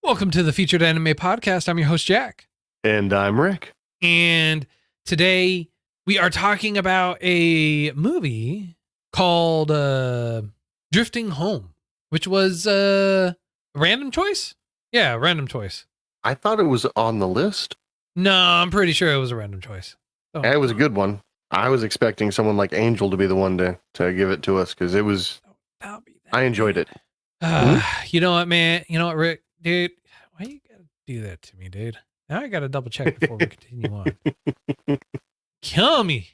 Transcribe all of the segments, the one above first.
Welcome to the Featured Anime Podcast. I'm your host, Jack. And I'm Rick. And today we are talking about a movie called Drifting Home, which was a random choice. Yeah, random choice. I thought it was on the list. No, I'm pretty sure it was a random choice. And it was a good one. I was expecting someone like Angel to be the one to give it to us because it was. I enjoyed it. You know what, man? You know what, Rick? Dude, why you gotta do that to me, dude? Now I gotta double check before we continue on. Killing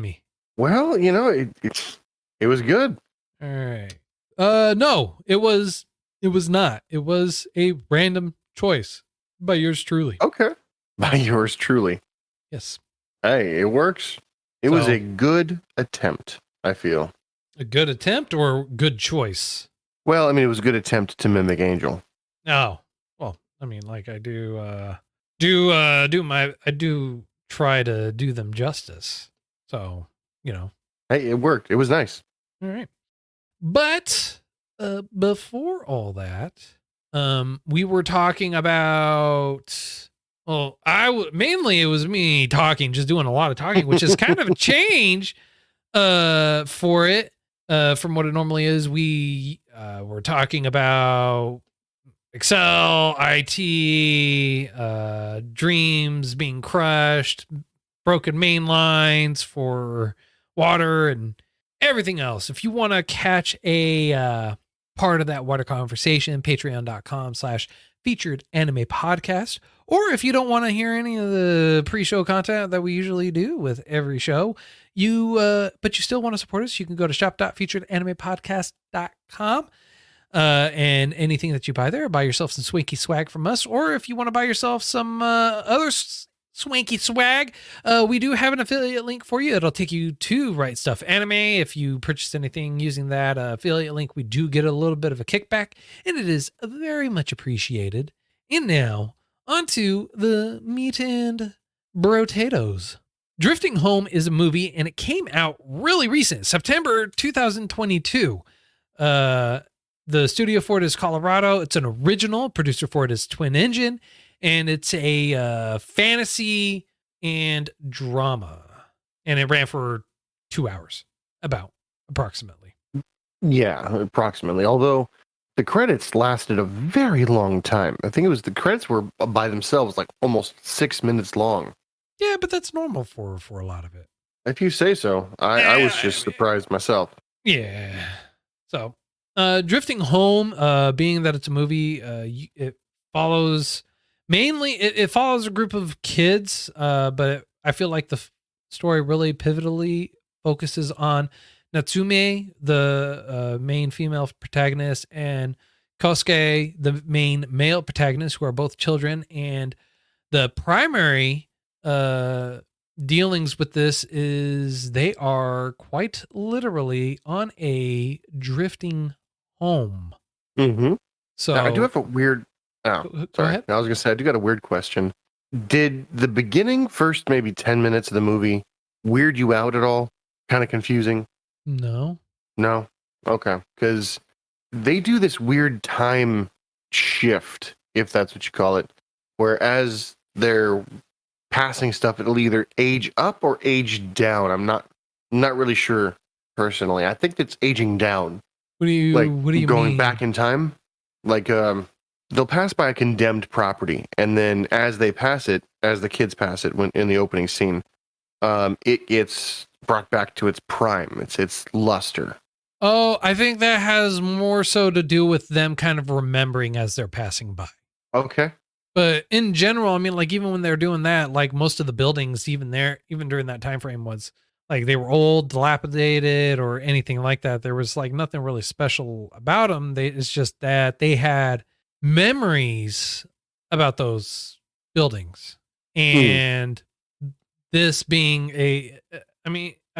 me. Well, you know, it was good. All right. No, it was not. It was a random choice by yours truly. Okay. By yours truly. Yes. Hey, it works. It was a good attempt, I feel. A good attempt or good choice? Well, I mean, it was a good attempt to mimic Angel. Oh. Well, I mean, like I do try to do them justice. So, you know. Hey, it worked. It was nice. All right. But before all that, we were talking about, well, mainly it was me talking, just doing a lot of talking, which is kind of a change for it from what it normally is. We were talking about Excel, IT, dreams being crushed, broken main lines for water, and everything else. If you want to catch a part of that water conversation, patreon.com/featured anime podcast. Or if you don't want to hear any of the pre-show content that we usually do with every show, but you still want to support us, you can go to shop.featuredanimepodcast.com. And anything that you buy there, buy yourself some swanky swag from us. Or if you want to buy yourself some other swanky swag, we do have an affiliate link for you. It'll take you to Right Stuff Anime. If you purchase anything using that affiliate link, we do get a little bit of a kickback, and it is very much appreciated. And now, onto the meat and brotatoes. Drifting Home is a movie, and it came out really recent, September 2022. The studio for it is Colorido. It's an original. Producer for it is Twin Engine. And it's a fantasy and drama. And it ran for 2 hours, approximately. Yeah, approximately. Although the credits lasted a very long time. I think the credits were by themselves like almost 6 minutes long. Yeah, but that's normal for a lot of it. If you say so. I was just surprised myself. Yeah. So, Drifting Home, being that it's a movie, it follows it follows a group of kids, but I feel like the story really pivotally focuses on Natsume, the main female protagonist, and Kosuke, the main male protagonist, who are both children. And the primary dealings with this is they are quite literally on a drifting home. Mm-hmm. So now, I do have a weird. Go ahead. I was gonna say I do got a weird question. Did the beginning, first maybe 10 minutes of the movie, weird you out at all? Kind of confusing? No. Okay, because they do this weird time shift, if that's what you call it, where as they're passing stuff, it'll either age up or age down. I'm not really sure personally. I think it's aging down. What do you going mean? back in time? Like they'll pass by a condemned property, and then as they pass it, as the kids pass it when in the opening scene, it gets brought back to its prime, its luster. Oh, I think that has more so to do with them kind of remembering as they're passing by. Okay. But in general, I mean, like even when they're doing that, like most of the buildings, even during that time frame, was like they were old, dilapidated, or anything like that. There was like nothing really special about them. It's just that they had memories about those buildings. And this being I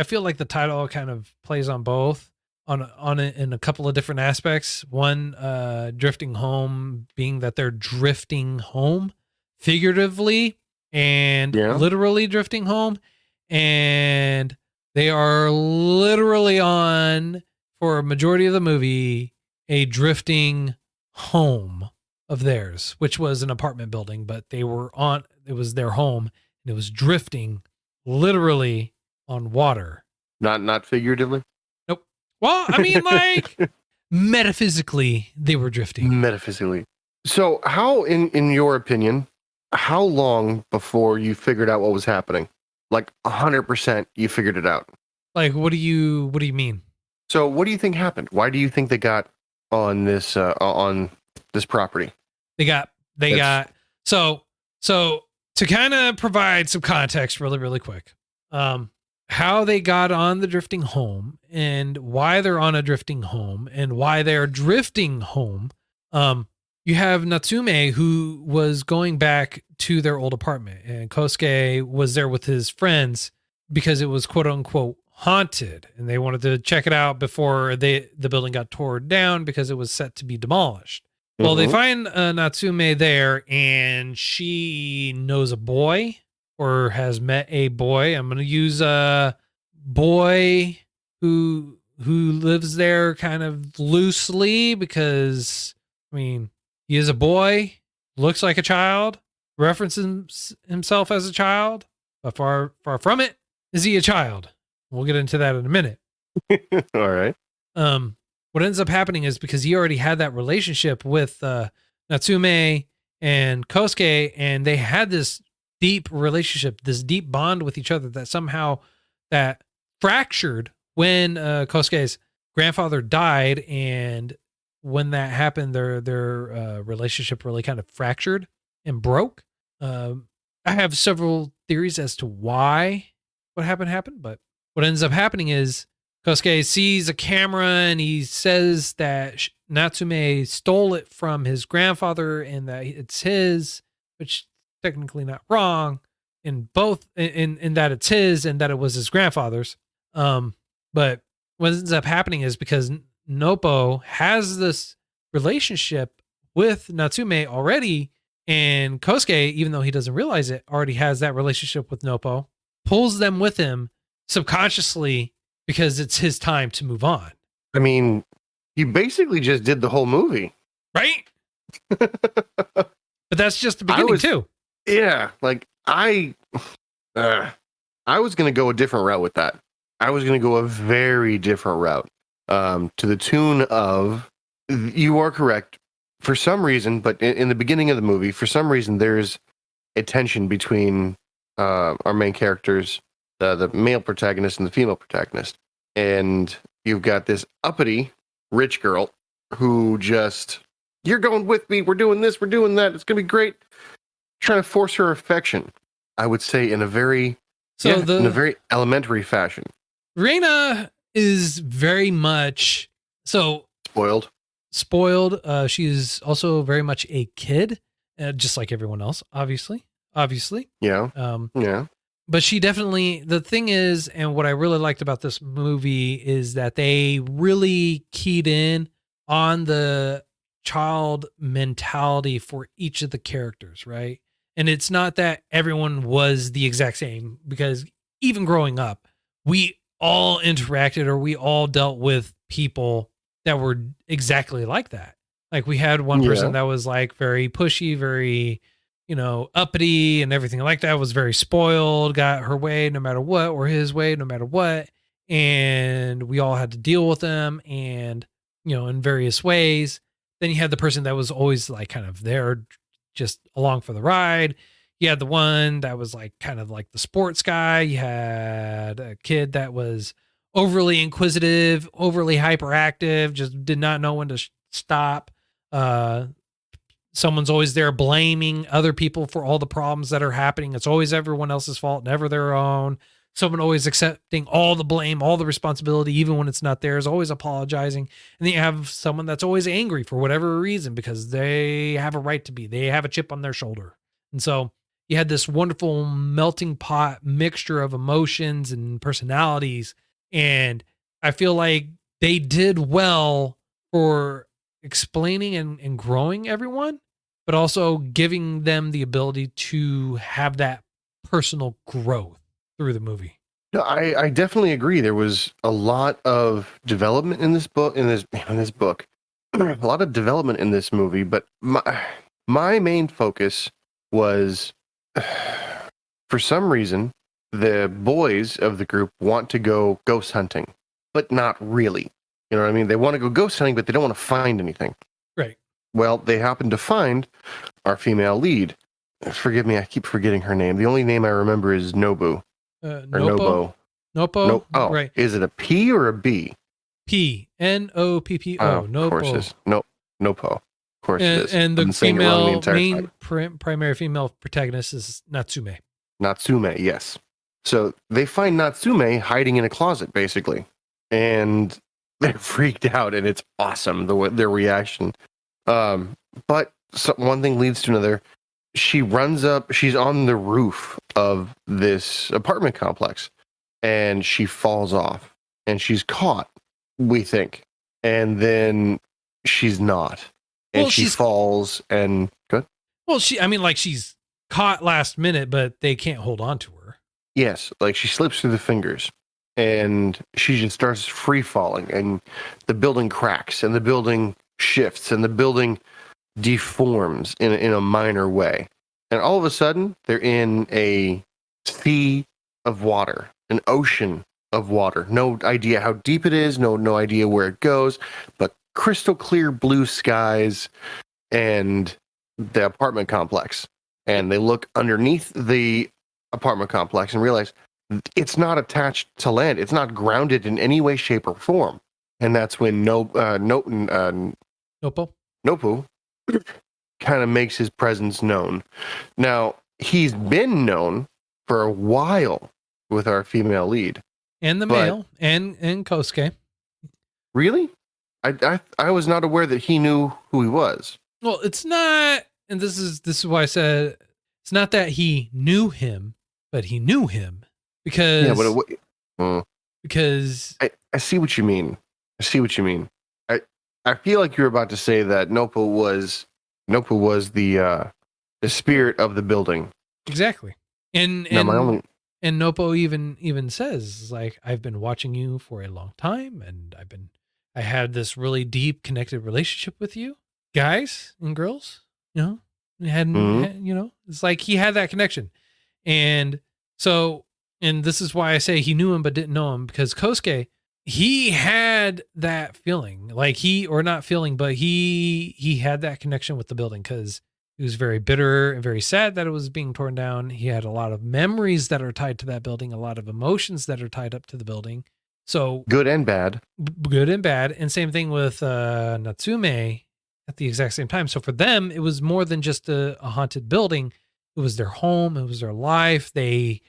feel like the title kind of plays on both on it in a couple of different aspects. One, drifting home being that they're drifting home figuratively and literally drifting home. And they are literally on, for a majority of the movie, a drifting home. of theirs, which was an apartment building, but it was their home, and it was drifting literally on water. Not figuratively. Nope. Well, I mean, like metaphysically, they were drifting. Metaphysically. So, how, in your opinion, how long before you figured out what was happening? Like 100%, you figured it out. Like, what do you mean? So, what do you think happened? Why do you think they got on this property? They got so to kind of provide some context really, really quick. How they got on the drifting home and why they're on a drifting home and why they're drifting home. You have Natsume, who was going back to their old apartment, and Kosuke was there with his friends because it was quote unquote haunted, and they wanted to check it out before the building got torn down because it was set to be demolished. Well, they find Natsume there, and she knows a boy or has met a boy. I'm going to use a boy who lives there kind of loosely because, I mean, he is a boy, looks like a child, references himself as a child, but far from it. Is he a child? We'll get into that in a minute. All right. What ends up happening is because he already had that relationship with Natsume and Kosuke, and they had this deep relationship, this deep bond with each other that somehow that fractured when Kosuke's grandfather died, and when that happened, their relationship really kind of fractured and broke. I have several theories as to why what happened, but what ends up happening is Kosuke sees a camera and he says that Natsume stole it from his grandfather and that it's his, which technically not wrong in both in that it's his and that it was his grandfather's. But what ends up happening is because Noppo has this relationship with Natsume already, and Kosuke, even though he doesn't realize it, already has that relationship with Noppo, pulls them with him subconsciously because it's his time to move on. I mean, he basically just did the whole movie. Right? But that's just the beginning too. Yeah, like I was going to go a different route with that. I was going to go a very different route. To the tune of, you are correct, for some reason, but in the beginning of the movie, for some reason, there's a tension between our main characters, the male protagonist and the female protagonist. And you've got this uppity rich girl who just, you're going with me, we're doing this, we're doing that, it's going to be great. Trying to force her affection, I would say, in a very elementary fashion. Reina is very much spoiled. She is also very much a kid, just like everyone else, obviously. Yeah. Yeah. But she definitely, the thing is, and what I really liked about this movie is that they really keyed in on the child mentality for each of the characters, right? And it's not that everyone was the exact same, because even growing up, we all interacted or we all dealt with people that were exactly like that. Like we had one person that was like very pushy, very, uppity and everything like that, was very spoiled, got her way no matter what, or his way no matter what. And we all had to deal with them and, in various ways. Then you had the person that was always like kind of there just along for the ride. You had the one that was like kind of like the sports guy. You had a kid that was overly inquisitive, overly hyperactive, just did not know when to stop. Someone's always there blaming other people for all the problems that are happening. It's always everyone else's fault, never their own. Someone always accepting all the blame, all the responsibility, even when it's not theirs, always apologizing. And then you have someone that's always angry for whatever reason because they have a right to be. They have a chip on their shoulder. And so you had this wonderful melting pot mixture of emotions and personalities. And I feel like they did well for explaining and growing everyone, but also giving them the ability to have that personal growth through the movie. No, I definitely agree. There was a lot of development in this book. a lot of development in this movie, but my main focus was, for some reason, the boys of the group want to go ghost hunting, but not really. You know what I mean? They want to go ghost hunting, but they don't want to find anything. Right. Well, they happen to find our female lead. Forgive me, I keep forgetting her name. The only name I remember is Nobu. Or Nobo. Nopo? Oh, right. Is it a P or a B? P. Noppo. Of course Nopo. it is. Nopo. Of course it is. And the I've been saying it wrong the female, entire main time. primary female protagonist is Natsume. Natsume, yes. So they find Natsume hiding in a closet, basically. And they're freaked out, and it's awesome, their reaction. But one thing leads to another. She runs up, she's on the roof of this apartment complex, and she falls off, and she's caught, we think. And then she's not. And Well, she falls, and good. Well, she's caught last minute, but they can't hold on to her. Yes, like she slips through the fingers, and she just starts free falling, and the building cracks, and the building shifts, and the building deforms in a minor way. And all of a sudden, they're in a sea of water, an ocean of water. No idea how deep it is, no idea where it goes, but crystal clear blue skies and the apartment complex. And they look underneath the apartment complex and realize it's not attached to land. It's not grounded in any way, shape, or form. And that's when Nopu kind of makes his presence known. Now, he's been known for a while with our female lead. And the male, and Kosuke. Really? I was not aware that he knew who he was. Well, it's not, and this is why I said it's not that he knew him, but he knew him because because I see what you mean. I feel like you're about to say that Nopu was the spirit of the building. Exactly. And Nopo even says, like, I've been watching you for a long time, and I had this really deep connected relationship with you, guys and girls, it's like he had that connection. And so, and this is why I say he knew him but didn't know him, because Kosuke, he had that feeling, like he had that connection with the building, because he was very bitter and very sad that it was being torn down. He had a lot of memories that are tied to that building, a lot of emotions that are tied up to the building. So good and bad. And same thing with Natsume at the exact same time. So for them, it was more than just a haunted building. It was their home. It was their life. They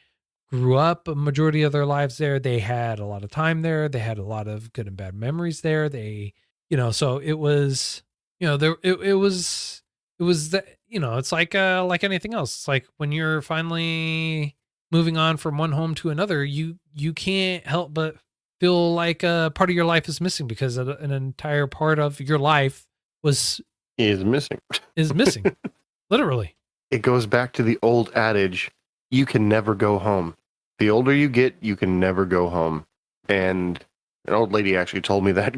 grew up a majority of their lives there. They had a lot of time there. They had a lot of good and bad memories there. So it was, it was that, it's like anything else. It's like when you're finally moving on from one home to another, you can't help but feel like a part of your life is missing, because an entire part of your life is missing. Literally. It goes back to the old adage, you can never go home. The older you get, you can never go home. And an old lady actually told me that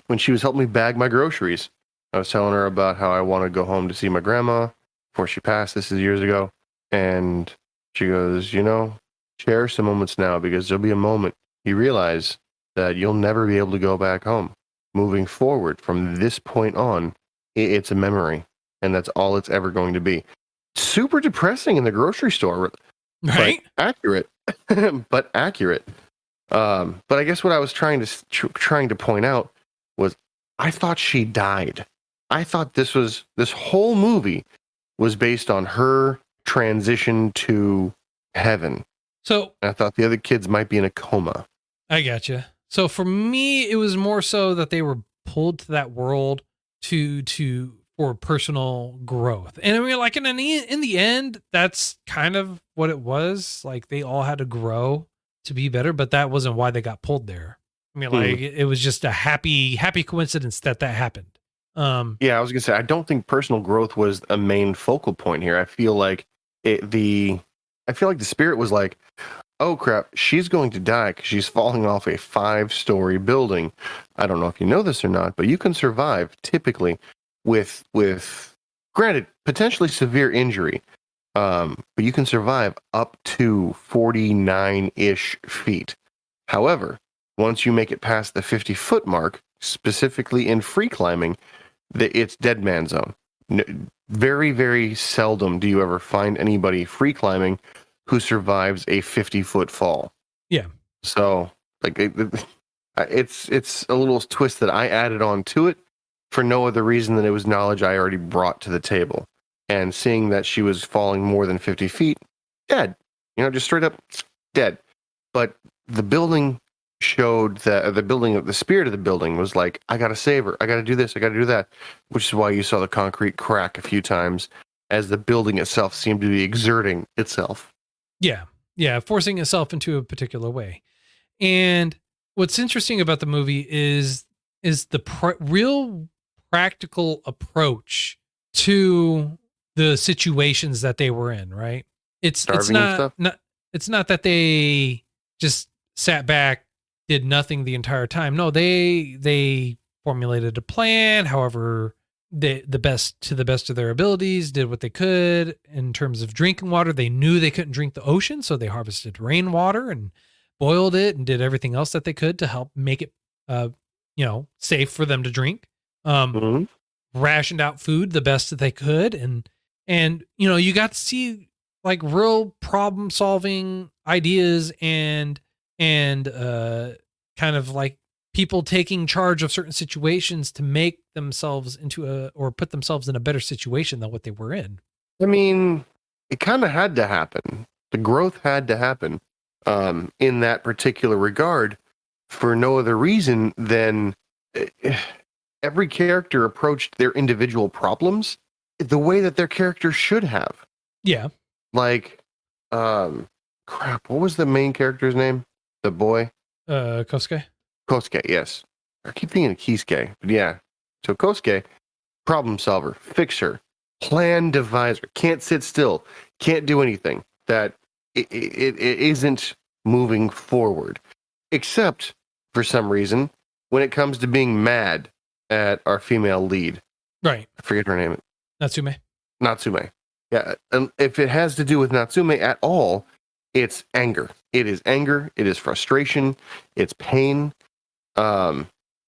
when she was helping me bag my groceries. I was telling her about how I want to go home to see my grandma before she passed. This is years ago. And she goes, cherish the moments now, because there'll be a moment you realize that you'll never be able to go back home. Moving forward from this point on, it's a memory. And that's all it's ever going to be. Super depressing in the grocery store. Right? Accurate. But accurate. But I guess what I was trying to point out was I thought she died. I thought this whole movie was based on her transition to heaven. So I thought the other kids might be in a coma. I gotcha. So for me, it was more so that they were pulled to that world for personal growth. And I mean, like in the end, that's kind of what it was. Like they all had to grow to be better, but that wasn't why they got pulled there. I mean, like it was just a happy coincidence that happened. Yeah, I was gonna say, I don't think personal growth was a main focal point here. I feel like the spirit was like, oh crap, she's going to die because she's falling off a 5-story building. I don't know if you know this or not, but you can survive typically with granted potentially severe injury, but you can survive up to 49-ish feet. However, once you make it past the 50-foot mark, specifically in free climbing, it's dead man zone. Very, very seldom do you ever find anybody free climbing who survives a 50-foot fall. Yeah. So, like, it's a little twist that I added on to it for no other reason than it was knowledge I already brought to the table. And seeing that she was falling more than 50 feet, dead. Just straight up dead. But the building showed that the spirit of the building was like, I gotta save her. I gotta do this. I gotta do that. Which is why you saw the concrete crack a few times as the building itself seemed to be exerting itself. Yeah. Yeah. Forcing itself into a particular way. And what's interesting about the movie is the real practical approach to the situations that they were in, right? It's not that they just sat back, did nothing the entire time. No, they formulated a plan, however, the best of their abilities, did what they could in terms of drinking water. They knew they couldn't drink the ocean, so they harvested rainwater and boiled it and did everything else that they could to help make it safe for them to drink. Rationed out food the best that they could, and you got to see like real problem solving ideas and kind of like people taking charge of certain situations to make themselves or put themselves in a better situation than what they were in. I mean, it kind of had to happen. The growth had to happen in that particular regard for no other reason than every character approached their individual problems the way that their character should have. Yeah. Like, crap, what was the main character's name? The boy? Kosuke? Kosuke, yes. I keep thinking Kisuke, but yeah. So Kosuke, problem solver, fixer, plan deviser, can't sit still, can't do anything that it isn't moving forward. Except, for some reason, when it comes to being mad at our female lead. Right. I forget her name. Natsume. Yeah, and if it has to do with Natsume at all, it's anger. It is anger. It is frustration. It's pain.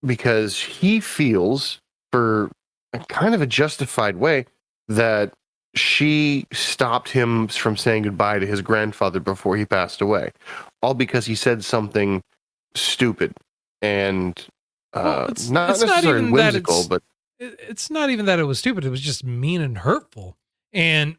Because he feels, for a kind of a justified way, that she stopped him from saying goodbye to his grandfather before he passed away, all because he said something stupid and not necessarily whimsical, but it's not even that it was stupid. It was just mean and hurtful. And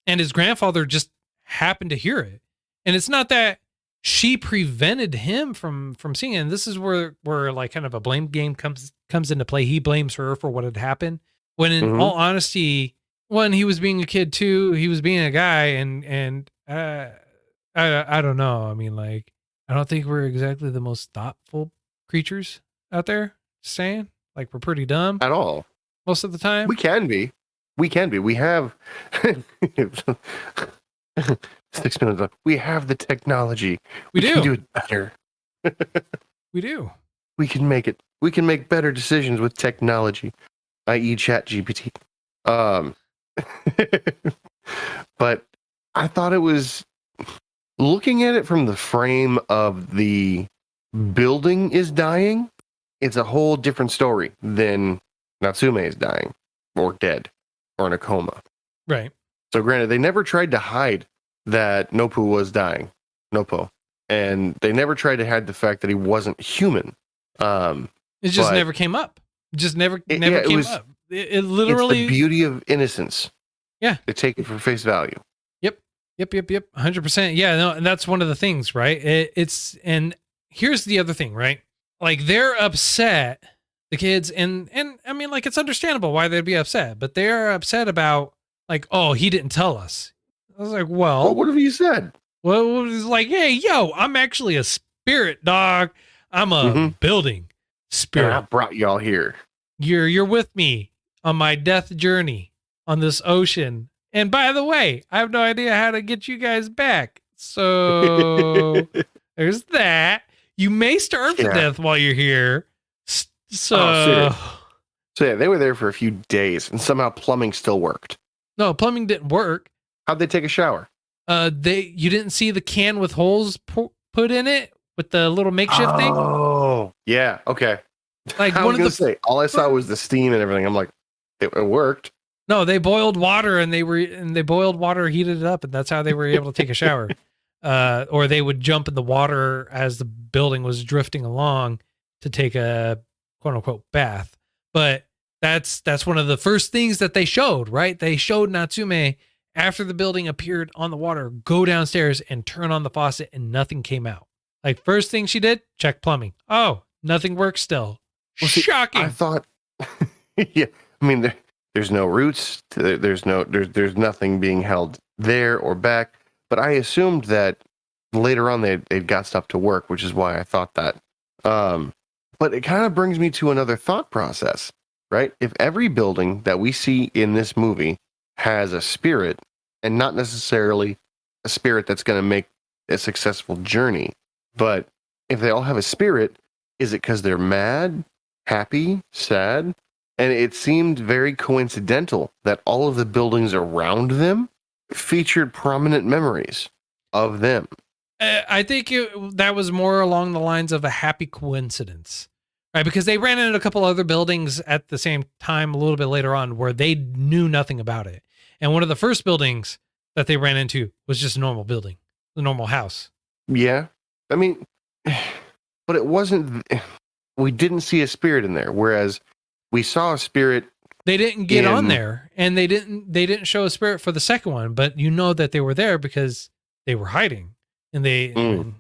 his grandfather just happened to hear it. And it's not that she prevented him from seeing it. And this is where like kind of a blame game comes into play. He blames her for what had happened. When in all honesty, when he was being a kid too, he was being a guy, and I don't know. I mean, like, I don't think we're exactly the most thoughtful creatures out there. Just saying, like, we're pretty dumb at all most of the time. We can be. We have 6 minutes left. We have the technology. We can do it better. We do. We can make it. We can make better decisions with technology, i.e. ChatGPT. But I thought it was, looking at it from the frame of the building is dying, it's a whole different story than Natsume is dying or dead or in a coma. Right. So granted, they never tried to hide that Noppo was dying. Noppo. And they never tried to hide the fact that he wasn't human. It just never came up. It never came up. It literally... It's the beauty of innocence. Yeah. They take it for face value. Yep. 100%. Yeah, no, and that's one of the things, right? And here's the other thing, right? Like, they're upset, the kids, and I mean, like, it's understandable why they'd be upset, but they're upset about, like, oh, he didn't tell us. I was like, well, what have you said? Well, it was like, hey, yo, I'm actually a spirit, dog. I'm a building spirit. And I brought y'all here. You're with me on my death journey on this ocean. And by the way, I have no idea how to get you guys back. So there's that. You may starve to Yeah. death while you're here. Oh, serious. So So yeah, they were there for a few days, and somehow plumbing still worked. no, plumbing didn't work. How'd they take a shower? You didn't see the can with holes put in it with the little makeshift thing. Oh, yeah. Okay. Like I one was of gonna the say, all I saw was the steam and everything. I'm like, it worked. no, they boiled water and they boiled water, heated it up, and that's how they were able to take a shower. Or they would jump in the water as the building was drifting along to take a quote unquote bath. But that's one of the first things that they showed, right? They showed Natsume after the building appeared on the water, go downstairs and turn on the faucet, and nothing came out. Like first thing she did, check plumbing. Oh, nothing works still. Well, see, Shocking. I thought, yeah. I mean, there's no roots. There's nothing being held there or back. But I assumed that later on they'd got stuff to work, which is why I thought that. But it kind of brings me to another thought process, right? If every building that we see in this movie has a spirit, and not necessarily a spirit that's going to make a successful journey, but if they all have a spirit, is it because they're mad, happy, sad? And it seemed very coincidental that all of the buildings around them featured prominent memories of them. I think that was more along the lines of a happy coincidence, right? Because they ran into a couple other buildings at the same time a little bit later on where they knew nothing about it. And one of the first buildings that they ran into was just a normal building, a normal house. Yeah. I mean, but it wasn't, we didn't see a spirit in there, whereas we saw a spirit. They didn't get on there, and they didn't show a spirit for the second one, but you know that they were there because they were hiding. And and,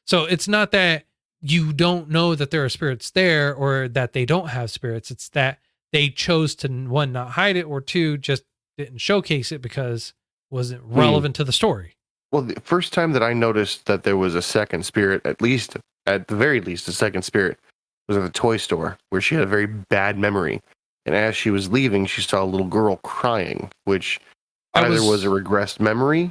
so it's not that you don't know that there are spirits there or that they don't have spirits. It's that they chose to, one, not hide it, or two, just didn't showcase it because it wasn't relevant to the story. Well, the first time that I noticed that there was a second spirit, at the very least, a second spirit, was at the toy store where she had a very bad memory. And as she was leaving, she saw a little girl crying, which either was a regressed memory.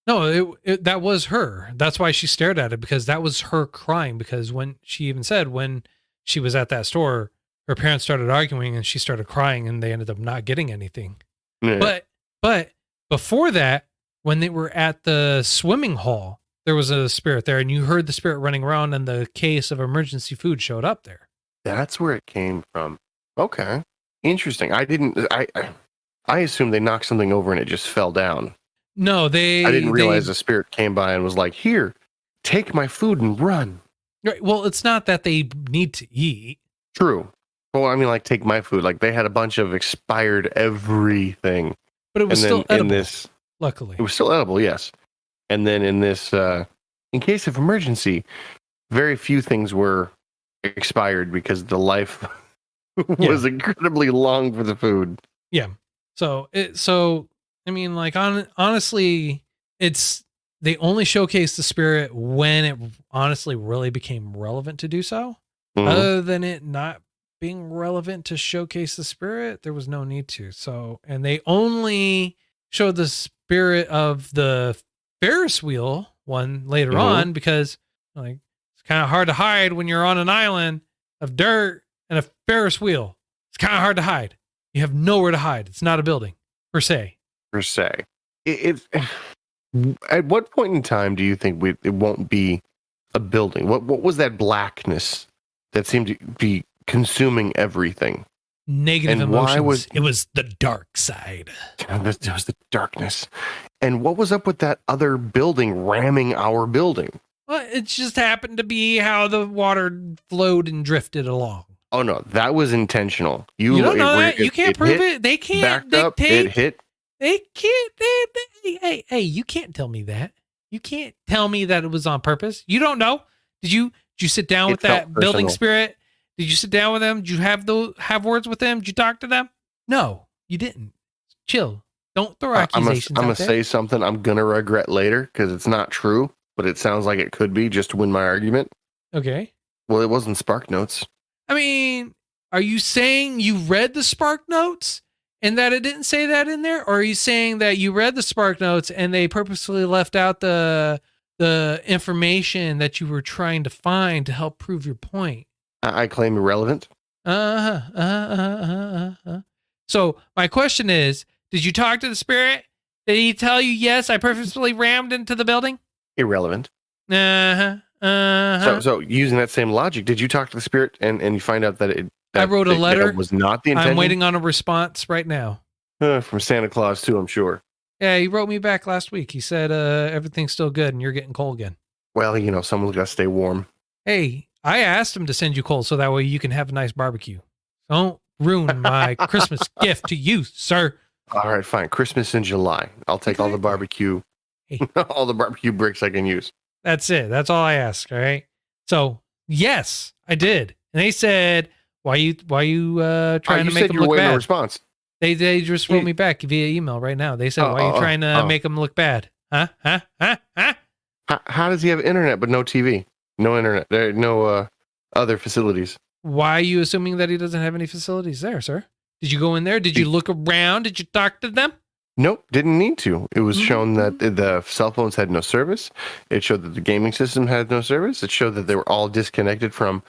No, that was her. That's why she stared at it, because that was her crying. Because when she even said when she was at that store, her parents started arguing and she started crying, and they ended up not getting anything. Yeah. But before that, when they were at the swimming hall, there was a spirit there, and you heard the spirit running around, and the case of emergency food showed up there. That's where it came from. Okay, interesting. I assumed they knocked something over and it just fell down. No, I didn't realize the spirit came by and was like, "Here, take my food and run." Right. Well, it's not that they need to eat. True. Well, I mean, like, take my food. Like, they had a bunch of expired everything. But it was still edible. Luckily. It was still edible, yes. And then in this, in case of emergency, very few things were expired because the life was incredibly long for the food. Yeah. So I mean, like, honestly, they only showcased the spirit when it honestly really became relevant to do so. Mm-hmm. Other than it not being relevant to showcase the spirit, there was no need to. So, and they only showed the spirit of the Ferris wheel one later on because, like, it's kind of hard to hide when you're on an island of dirt and a Ferris wheel. It's kind of hard to hide. You have nowhere to hide. It's not a building per se. At what point in time do you think it won't be a building? What was that blackness that seemed to be consuming everything? Negative emotions. It was the dark side. It was the darkness. And what was up with that other building ramming our building? Well, it just happened to be how the water flowed and drifted along. Oh no, that was intentional. You don't know that? You can't prove it. They can't dictate. It hit. They can't. Hey, you can't tell me that. You can't tell me that it was on purpose. You don't know. Did you sit down with that building spirit? Did you sit down with them? Did you have words with them? Did you talk to them? No, you didn't. Chill. Don't throw accusations. I'm gonna say something I'm gonna regret later because it's not true, but it sounds like it could be just to win my argument. Okay. Well, it wasn't Spark Notes. I mean, are you saying you read the Spark Notes and that it didn't say that in there? Or are you saying that you read the Spark Notes and they purposely left out the information that you were trying to find to help prove your point? I claim irrelevant. So my question is, did you talk to the spirit? Did he tell you, yes, I purposefully rammed into the building? Irrelevant. So using that same logic, did you talk to the spirit and you find out that I wrote a letter. That was not the intention? I'm waiting on a response right now. From Santa Claus too, I'm sure. Yeah, he wrote me back last week. He said everything's still good and you're getting coal again. Well, someone's got to stay warm. Hey, I asked him to send you coal so that way you can have a nice barbecue. Don't ruin my Christmas gift to you, sir. All right, fine. Christmas in July. I'll take all the barbecue, all the barbecue bricks I can use. That's it. That's all I ask. All right. So yes, I did. And they said, why you trying to make them look bad? A response. They just wrote me back via email right now. They said, why are you trying to make them look bad? Huh? How does he have internet but no TV? No internet. There no other facilities. Why are you assuming that he doesn't have any facilities there, sir? Did you go in there? Did you look around? Did you talk to them? Nope, didn't need to. It was shown that the cell phones had no service. It showed that the gaming system had no service. It showed that they were all disconnected from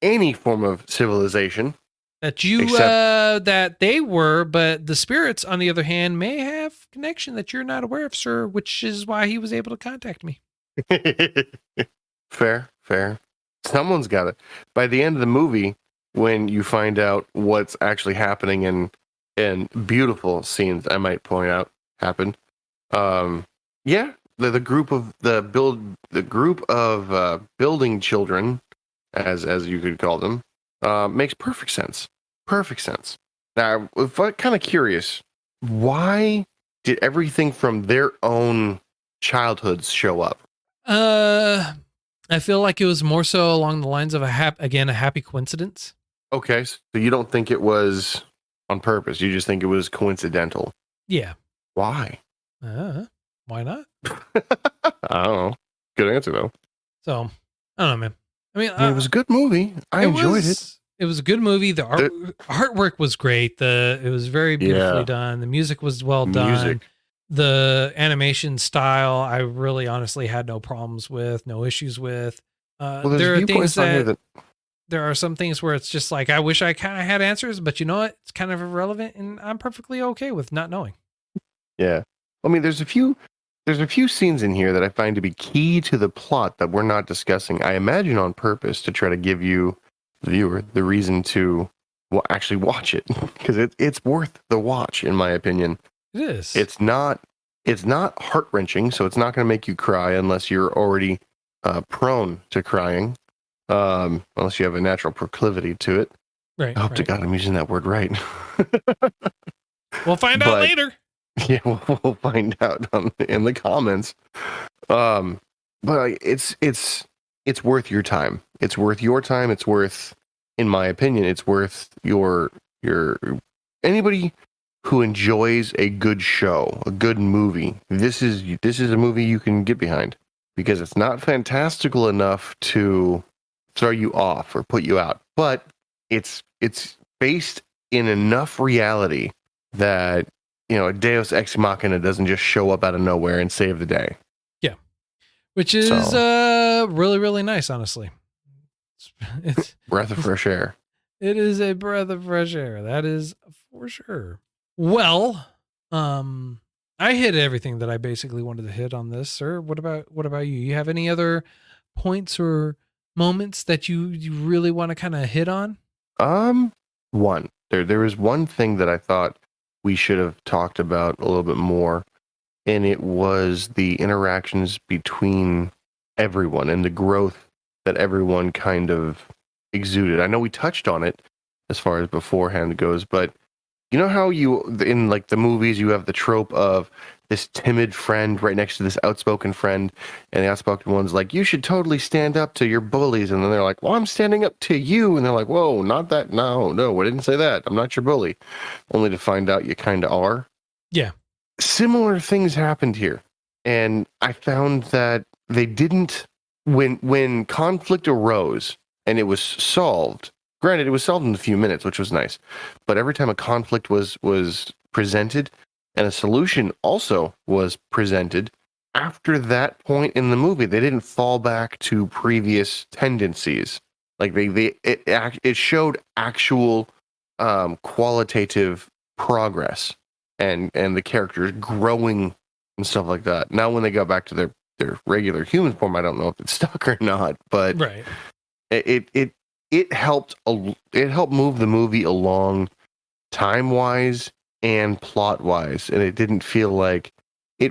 any form of civilization. That they were, but the spirits, on the other hand, may have connection that you're not aware of, sir, which is why he was able to contact me. Fair. Someone's got it. By the end of the movie, when you find out what's actually happening and beautiful scenes, I might point out, happened. The group of building children, as you could call them, makes perfect sense. Perfect sense. Now, I'm kind of curious, why did everything from their own childhoods show up? I feel like it was more so along the lines of a happy coincidence. Okay, so you don't think it was on purpose. You just think it was coincidental. Yeah. Why? Why not? I don't know. Good answer, though. So, I don't know, man. I mean, it was a good movie. I enjoyed it. It was a good movie. The artwork was great. It was very beautifully done. The music was well done. The animation style, I really honestly had no problems with, no issues with. There are things there are some things where it's just like, I wish I kind of had answers, but you know what? It's kind of irrelevant, and I'm perfectly okay with not knowing. Yeah. I mean, there's a few scenes in here that I find to be key to the plot that we're not discussing. I imagine on purpose to try to give you, the viewer, the reason to actually watch it, because it's worth the watch, in my opinion. It is. It's not heart-wrenching, so it's not going to make you cry unless you're already prone to crying. Unless you have a natural proclivity to it. Right. I hope to God I'm using that word right. We'll find out later. Yeah, we'll find out in the comments. But it's worth your time. It's worth your time. It's worth, in my opinion, it's worth your anybody who enjoys a good show, a good movie. This is a movie you can get behind, because it's not fantastical enough to throw you off or put you out, but it's based in enough reality that a Deus Ex Machina doesn't just show up out of nowhere and save the day. Yeah, which is really, really nice, honestly. It's breath of fresh air. It is a breath of fresh air. That is for sure. Well, I hit everything that I basically wanted to hit on this, sir. What about you? You have any other points or moments that you really want to kind of hit on? One. There was one thing that I thought we should have talked about a little bit more, and it was the interactions between everyone and the growth that everyone kind of exuded. I know we touched on it as far as beforehand goes, but you know how in like the movies, you have the trope of this timid friend right next to this outspoken friend, and the outspoken one's like, you should totally stand up to your bullies. And then they're like, well, I'm standing up to you. And they're like, whoa, not that. No, I didn't say that. I'm not your bully. Only to find out you kind of are. Yeah. Similar things happened here. And I found that they didn't, when conflict arose and it was solved, Granted, it was seldom a few minutes, which was nice, but every time a conflict was presented and a solution also was presented, after that point in the movie, they didn't fall back to previous tendencies. Like it showed actual qualitative progress and the characters growing and stuff like that. Now, when they go back to their regular human form, I don't know if it's stuck or not, but Right. it helped move the movie along time wise and plot wise, and it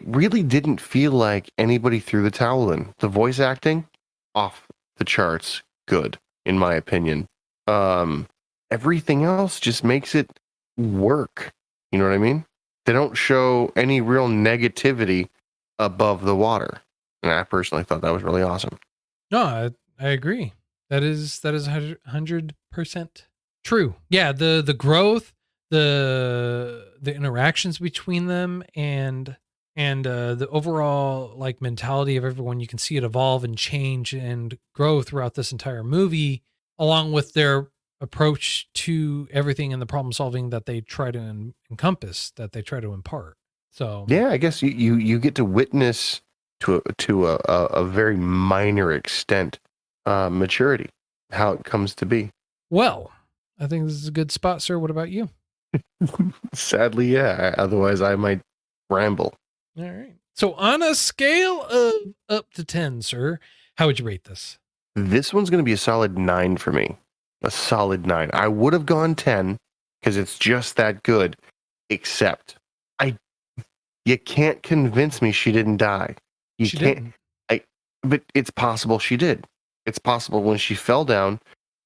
really didn't feel like anybody threw the towel in. The voice acting off the charts, good in my opinion. Everything else just makes it work. You know what I mean? They don't show any real negativity above the water, and I personally thought that was really awesome. No, I agree. That is 100% true. Yeah, the growth, the interactions between them, and the overall like mentality of everyone. You can see it evolve and change and grow throughout this entire movie, along with their approach to everything and the problem solving that they try to encompass, that they try to impart. So yeah, I guess you get to witness to a very minor extent maturity, how it comes to be. well, I think this is a good spot, sir. What about you? Sadly, yeah. Otherwise, I might ramble. All right. So on a scale of up to 10, sir, how would you rate this? This one's going to be a solid 9 for me. A solid 9. I would have gone 10 because it's just that good. Except, you can't convince me she didn't die. She didn't. But it's possible she did. It's possible when she fell down,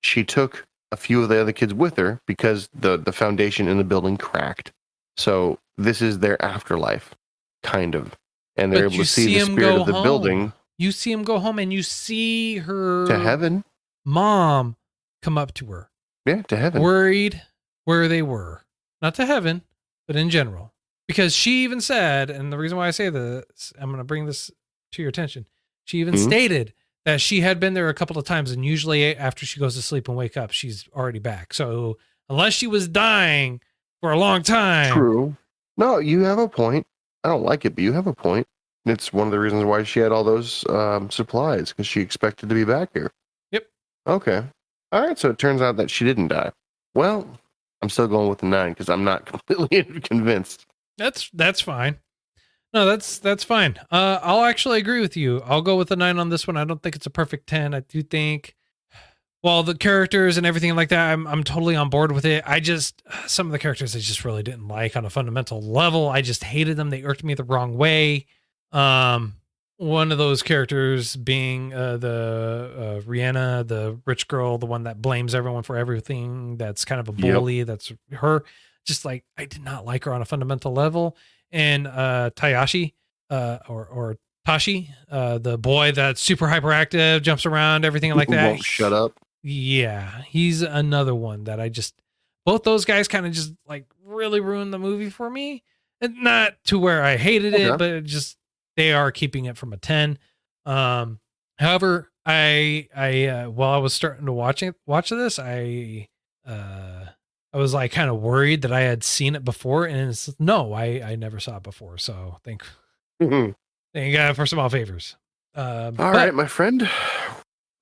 she took a few of the other kids with her because the foundation in the building cracked. So this is their afterlife, kind of. And they're But able you to see see the him spirit go of the home. building You see him go home and you see her to heaven. mom come up to her, Yeah, to heaven. worried where they were. Not to heaven, but in general. Because she even said, and the reason why I say this, I'm going to bring this to your attention. She even stated that she had been there a couple of times, and usually after she goes to sleep and wake up, she's already back. So unless she was dying for a long time. True. No, you have a point. I don't like it, but you have a point. It's one of the reasons why she had all those supplies, because she expected to be back here. Yep. Okay. All right, so it turns out that she didn't die. Well, I'm still going with the 9 because I'm not completely convinced. That's fine. No, that's fine. I'll actually agree with you. I'll go with a 9 on this one. I don't think it's a perfect 10. I do think, well, the characters and everything like that, I'm totally on board with it. I just, some of the characters I just really didn't like on a fundamental level. I just hated them. They irked me the wrong way. One of those characters being the Rihanna, the rich girl, the one that blames everyone for everything. That's kind of a bully. Yep. That's her. Just like, I did not like her on a fundamental level. And Tayashi, or Tashi, the boy that's super hyperactive, jumps around, everything like that. Won't shut up. Yeah, he's another one that I just, both those guys kind of just like really ruined the movie for me. And not to where I hated it, but it just, they are keeping it from a 10. However, while I was starting to watch this, I was like kind of worried that I had seen it before, and no, I never saw it before. So thank God for small favors. All right, my friend.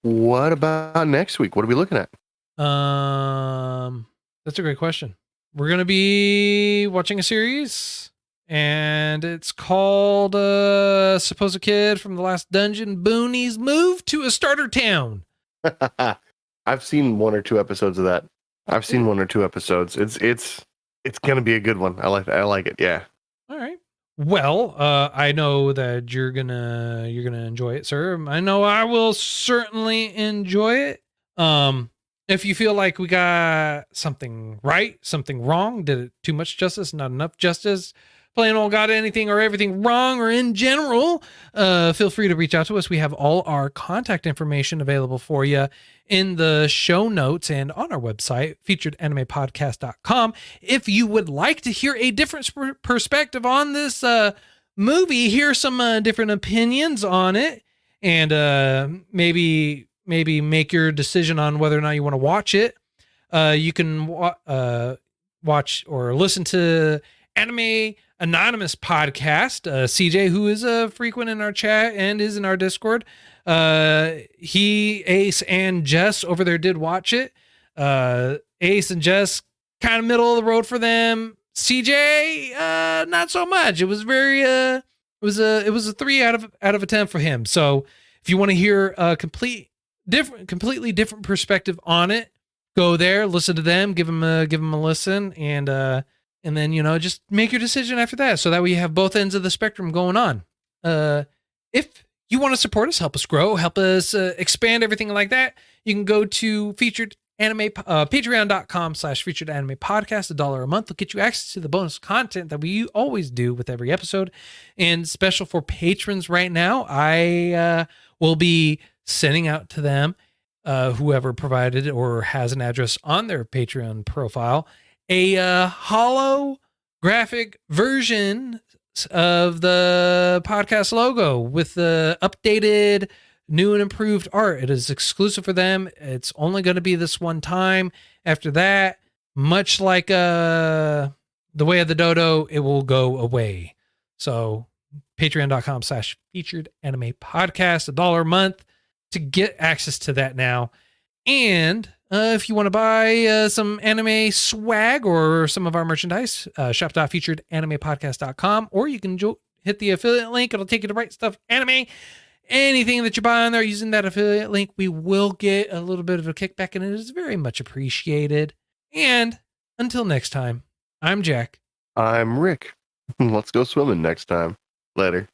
What about next week? What are we looking at? That's a great question. We're going to be watching a series, and it's called Supposed Kid from the Last Dungeon, Boonies Move to a Starter Town. I've seen 1 or 2 episodes of that. I've seen 1 or 2 episodes. It's gonna be a good one. I like it. Yeah. All right. Well, I know that you're gonna enjoy it, sir. I know I will certainly enjoy it. If you feel like we got something right, something wrong, did it too much justice, not enough justice, plain old got anything or everything wrong, or in general, feel free to reach out to us. We have all our contact information available for you in the show notes and on our website, featuredanimepodcast.com. If you would like to hear a different perspective on this movie, hear some different opinions on it, and maybe make your decision on whether or not you want to watch it, You can watch or listen to Anime Anonymous podcast. CJ, who is a frequent in our chat and is in our Discord, he, Ace, and Jess over there did watch it. Ace and Jess, kind of middle of the road for them. CJ, not so much. It was very it was a 3 out of a 10 for him. So if you want to hear a completely different perspective on it, go there, listen to them, give them a listen, and then, you know, just make your decision after that. So that way you have both ends of the spectrum going on. If you want to support us, help us grow, help us expand everything like that, you can go to patreon.com/featured anime podcast. $1 a month will get you access to the bonus content that we always do with every episode. And special for patrons right now, I will be sending out to them, whoever provided or has an address on their Patreon profile, a holographic version of the podcast logo with the updated, new and improved art. It is exclusive for them. It's only going to be this one time. After that, much like the way of the dodo, it will go away. So patreon.com/featured anime podcast, $1 a month to get access to that now. And if you want to buy some anime swag or some of our merchandise, shop.featuredanimepodcast.com, or you can hit the affiliate link. It'll take you to Right Stuff Anime. Anything that you buy on there using that affiliate link, we will get a little bit of a kickback, and it is very much appreciated. And until next time, I'm Jack. I'm Rick. Let's go swimming next time. Later.